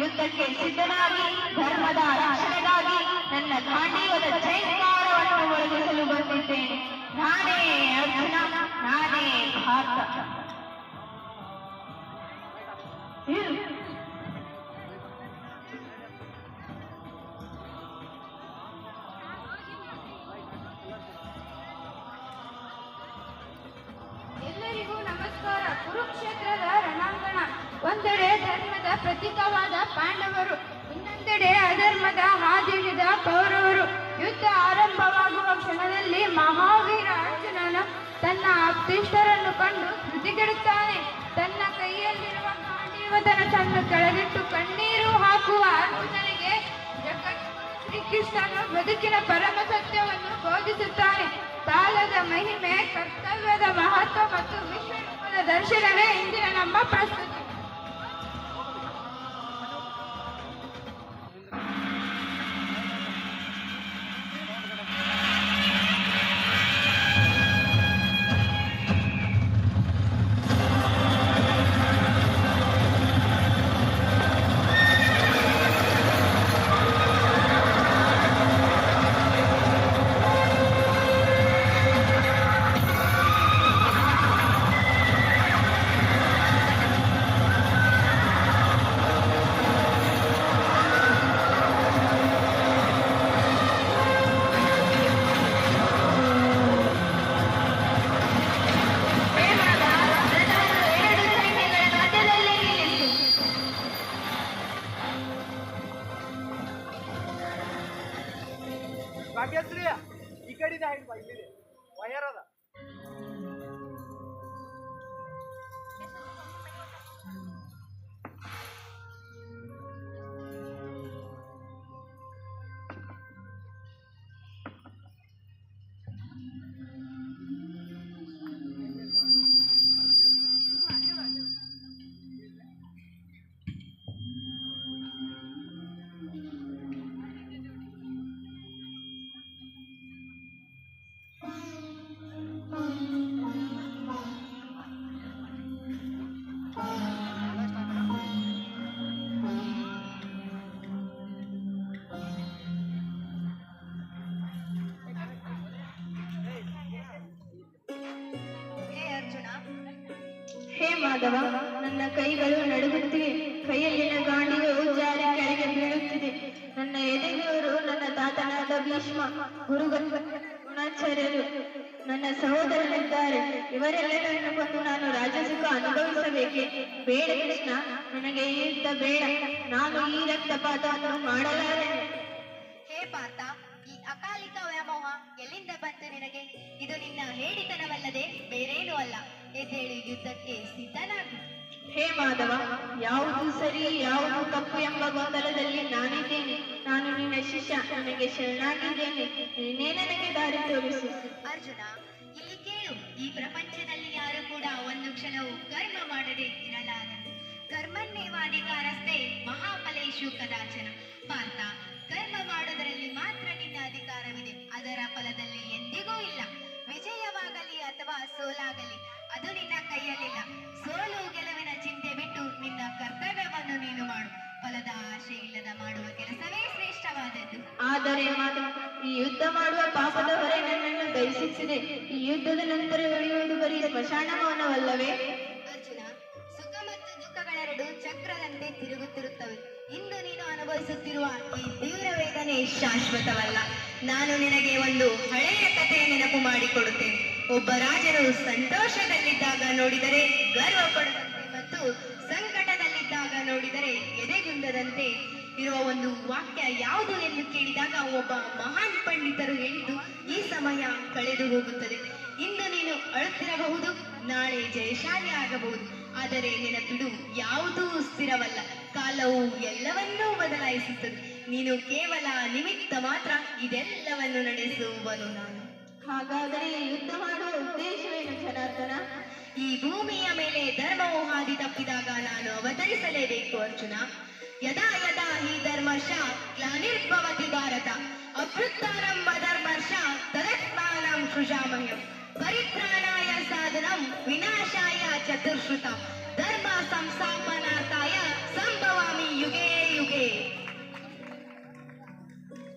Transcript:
ಯುದ್ಧಕ್ಕೆ ಸಿದ್ಧನಾಗಿ ಧರ್ಮದ ರಕ್ಷಣೆಗಾಗಿ ನನ್ನ ಗಾಂಡೀವದ ಜೈಕಾರವನ್ನು ಒಳಗಿಸಲು ಬಂದಿದ್ದೇನೆ. ನಾನೇ ಅರ್ಜುನ, ನಾನೇ ಭಾರತ. ಎಲ್ಲರಿಗೂ ನಮಸ್ಕಾರ. ಕುರುಕ್ಷೇತ್ರದ ರಣಾಂಗಣ. ಒಂದೆಡೆ ಧರ್ಮದ ಪ್ರತೀಕವಾದ ಪಾಂಡವರು, ಇನ್ನೊಂದೆಡೆ ಅಧರ್ಮದ ಹಾದಿಡಿದ ಕೌರವರು. ಯುದ್ಧ ಆರಂಭವಾಗುವ ಕ್ಷಣದಲ್ಲಿ ಮಹಾವೀರ ಅರ್ಜುನನು ತನ್ನ ಆಪ್ತೇಷ್ಟರನ್ನು ಕಂಡು ಧೃತಿಗೆಡುತ್ತಾನೆ. ತನ್ನ ಕೈಯಲ್ಲಿರುವ ಗಾಂಡೀವಧನುಸ್ಸನ್ನು ಕೆಳಗಿಟ್ಟು ಕಣ್ಣೀರು ಹಾಕುವ ಅರ್ಜುನನಿಗೆ ಶ್ರೀಕೃಷ್ಣನು ಬದುಕಿನ ಪರಮ ಸತ್ಯವನ್ನು ಬೋಧಿಸುತ್ತಾನೆ. ಕಾಲದ ಮಹಿಮೆ, ಕರ್ತವ್ಯದ ಮಹತ್ವ ಮತ್ತು ವಿಶ್ವರೂಪದ ದರ್ಶನವೇ ಇಂದಿನ ನಮ್ಮ ಪ್ರಸ್ತುತಿ. ಭಾಗ್ಯಶ್ರೀ ಈ ಕಡೆ ಇಲ್ಲಿದೆ ವಯರ್ ಅದ. ಹೇ ಮಾಧವ, ನನ್ನ ಕೈಗಳು ನಡುಗುತ್ತಿವೆ. ಕೈಯಲ್ಲಿನ ಗಾಂಡಿಯು ಜಾರಿ ಕೆಳಗೆ ಬೀಳುತ್ತಿದೆ. ನನ್ನ ಎದೆಯವರು ನನ್ನ ತಾತನಾದ ಭೀಷ್ಮ, ಗುರುಗಳಾಚಾರ್ಯರು, ನನ್ನ ಸಹೋದರರಿದ್ದಾರೆ. ಇವರೆಲ್ಲರನ್ನು ಕೊಂದು ನಾನು ರಾಜಸುಖ ಅನುಭವಿಸಬೇಕೆ? ಬೇಡ ಕೃಷ್ಣ, ನನಗೆ ಈ ಯುದ್ಧ ಬೇಡ. ನಾನು ಈ ರಕ್ತಪಾತವನ್ನು ಮಾಡಲಾರೆ. ಹೇ ಪಾರ್ಥ, ಈ ಅಕಾಲಿಕ ವ್ಯಾಮೋಹ ಎಲ್ಲಿಂದ ಬಂತು ನಿನಗೆ? ಇದು ನಿನ್ನ ಹೇಡಿತನವಲ್ಲದೆ ಬೇರೇನೂ ಅಲ್ಲ. ಎದ್ದೇಳು, ಯುದ್ಧಕ್ಕೆ ಸಿದ್ಧನಾಗು. ಹೇ ಮಾಧವ, ಯಾವುದು ಸರಿ ಯಾವುದು ತಪ್ಪು ಎಂಬ ಗೊಂದಲದಲ್ಲಿ ನಾನಿದ್ದೇನೆ. ನಾನು ನಿನ್ನ ಶಿಷ್ಯ, ನನಗೆ ಶರಣಾಗಿದ್ದೇನೆ. ನೀನೇ ನನಗೆ ದಾರಿ ತೋರಿಸು. ಅರ್ಜುನ, ಇಲ್ಲಿ ಕೇಳು. ಈ ಪ್ರಪಂಚದಲ್ಲಿ ಯಾರು ಕೂಡ ಒಂದು ಕ್ಷಣವೂ ಕರ್ಮ ಮಾಡದೆ ಇರಲಾರರು. ಕರ್ಮನ್ನೇವಾಧಿಕಾರಸ್ಥೆ ಮಹಾಫಲೇಶು ಕದಾಚನ. ಪಾರ್ಥ, ಕರ್ಮ ಮಾಡೋದರಲ್ಲಿ ಮಾತ್ರ ನಿನ್ನ ಅಧಿಕಾರವಿದೆ. ಅದರ ಫಲದಲ್ಲಿ ಎಂದಿಗೂ ಇಲ್ಲ. ವಿಜಯವಾಗಲಿ ಅಥವಾ ಸೋಲಾಗಲಿ ಅದು ನಿನ್ನ ಕೈಯಲ್ಲಿಲ್ಲ. ಸೋಲು ಗೆಲುವಿನ ಚಿಂತೆ ಬಿಟ್ಟು ನಿನ್ನ ಕರ್ತವ್ಯವನ್ನು ನೀನು ಮಾಡು. ಫಲದ ಆಶೆ ಇಲ್ಲದ ಮಾಡುವ ಕೆಲಸವೇ ಶ್ರೇಷ್ಠವಾದದ್ದು. ಆದರೆ ಮಾಧವ, ಈ ಯುದ್ಧ ಮಾಡುವ ಪಾಪದ ಹೊರೆ ನನ್ನನ್ನು ದಹಿಸಿದೆ. ಈ ಯುದ್ಧದ ನಂತರ ಉಳಿಯುವುದು ಬರೀ ಸ್ಮಶಾನವನವಲ್ಲವೇ? ಅರ್ಜುನ, ಸುಖ ಮತ್ತು ದುಃಖಗಳೆರಡು ಚಕ್ರದಂತೆ ತಿರುಗುತ್ತಿರುತ್ತವೆ. ಇಂದು ನೀನು ಅನುಭವಿಸುತ್ತಿರುವ ಈ ತೀವ್ರ ವೇದನೆ ಶಾಶ್ವತವಲ್ಲ. ನಾನು ನಿನಗೆ ಒಂದು ಹಳೆಯ ಕಥೆ ನೆನಪು ಮಾಡಿಕೊಡುತ್ತೇನೆ. ಒಬ್ಬ ರಾಜನು ಸಂತೋಷದಲ್ಲಿದ್ದಾಗ ನೋಡಿದರೆ ಗರ್ವ ಪಡದಂತೆ ಮತ್ತು ಸಂಕಟದಲ್ಲಿದ್ದಾಗ ನೋಡಿದರೆ ಎದೆಗುಂದದಂತೆ ಇರುವ ಒಂದು ವಾಕ್ಯ ಯಾವುದು ಎಂದು ಕೇಳಿದಾಗ ಒಬ್ಬ ಮಹಾನ್ ಪಂಡಿತರು ಹೇಳಿದ್ದು, ಈ ಸಮಯ ಕಳೆದು ಹೋಗುತ್ತದೆ. ಇಂದು ನೀನು ಅಳುತ್ತಿರಬಹುದು, ನಾಳೆ ಜಯಶಾಲಿ ಆಗಬಹುದು. ಆದರೆ ನೆನಪಿಡು, ಯಾವುದೂ ಸ್ಥಿರವಲ್ಲ. ಕಾಲವು ಎಲ್ಲವನ್ನೂ ಬದಲಾಯಿಸುತ್ತದೆ. ನೀನು ಕೇವಲ ನಿಮಿತ್ತ ಮಾತ್ರ. ಇದೆಲ್ಲವನ್ನು ನಡೆಸುವನು ನಾನು. ಹಾಗಾದರೆ ಯುದ್ಧ ಮಾಡುವ ಉದ್ದೇಶವೇನು ಜನಾರ್ದನ? ಈ ಭೂಮಿಯ ಮೇಲೆ ಧರ್ಮವು ಹಾದಿ ತಪ್ಪಿದಾಗ ನಾನು ಅವತರಿಸಲೇಬೇಕು ಅರ್ಜುನ. ಯದಾ ಯದಾ ಹಿ ಧರ್ಮರ್ಷ ಗ್ಲಾನಿರ್ಭವತಿ ಭಾರತ, ಅಭ್ಯುತ್ಥಾನಂ ಅಧರ್ಮರ್ಷ ತದತ್ಮಾನಂ ಸೃಜಾಮಹ್ಯಂ, ಪರಿತ್ರಾಣಾಯ ಸಾಧನಂ ವಿನಾಶಾಯ ಚತುರ್ಶ್ರುತಂ, ಧರ್ಮ ಸಂಸ್ಥಾಪ